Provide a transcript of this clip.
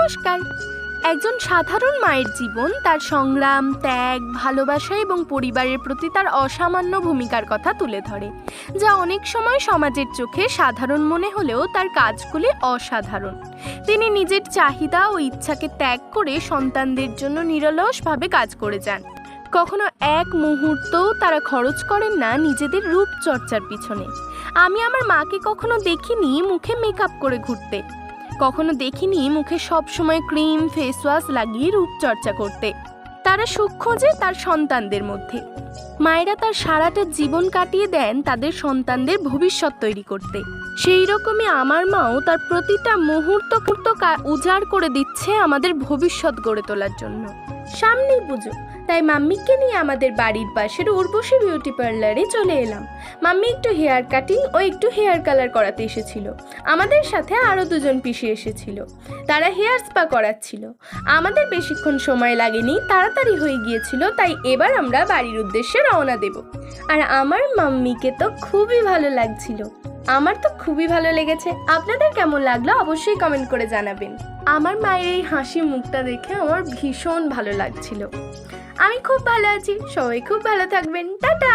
নমস্কার। একজন সাধারণ মায়ের জীবন, তার সংগ্রাম, ত্যাগ, ভালোবাসা এবং পরিবারের প্রতি তার অসামান্য ভূমিকার কথা তুলে ধরে, যা অনেক সময় সমাজের চোখে সাধারণ মনে হলেও তার কাজগুলি অসাধারণ। তিনি নিজের চাহিদা ও ইচ্ছাকে ত্যাগ করে সন্তানদের জন্য নিরলসভাবে কাজ করে যান। কখনো এক মুহূর্তও তারা খরচ করেন না নিজেদের রূপচর্চার পিছনে। আমি আমার মাকে কখনো দেখিনি মুখে মেকআপ করে ঘুরতে, কখনো দেখিনি মুখে সবসময় ক্রিম, ফেস ওয়াশ লাগিয়ে রূপচর্চা করতে। তারা সুখ খোঁজে তার সন্তানদের মধ্যে। মায়েরা তার সারাটা জীবন কাটিয়ে দেন তাদের সন্তানদের ভবিষ্যৎ তৈরি করতে। সেই রকমই আমার মাও তার প্রতিটা মুহূর্ত উজাড় করে দিচ্ছে আমাদের ভবিষ্যৎ গড়ে তোলার জন্য। সামনেই পুজো, তাই মাম্মিকে নিয়ে আমাদের বাড়ির পাশের উর্বশী বিউটি পার্লারে চলে এলাম। মাম্মি একটু হেয়ার কাটিং ও একটু হেয়ার কালার করাতে এসেছিল। আমাদের সাথে আরও দুজন পিসি এসেছিল, তারা হেয়ার স্পা করাচ্ছিল। আমাদের বেশিক্ষণ সময় লাগেনি, তাড়াতাড়ি হয়ে গিয়েছিল, তাই এবার আমরা বাড়ির উদ্দেশ্যে রওনা দেব। আর আমার মাম্মিকে তো খুবই ভালো লাগছিল। আমার তো খুবই ভালো লেগেছে। আপনাদের কেমন লাগলো অবশ্যই কমেন্ট করে জানাবেন। আমার মায়ের এই হাসি মুখটা দেখে আমার ভীষণ ভালো লাগছিল। আমি খুব ভালো আছি, সবাই খুব ভালো থাকবেন। টাটা।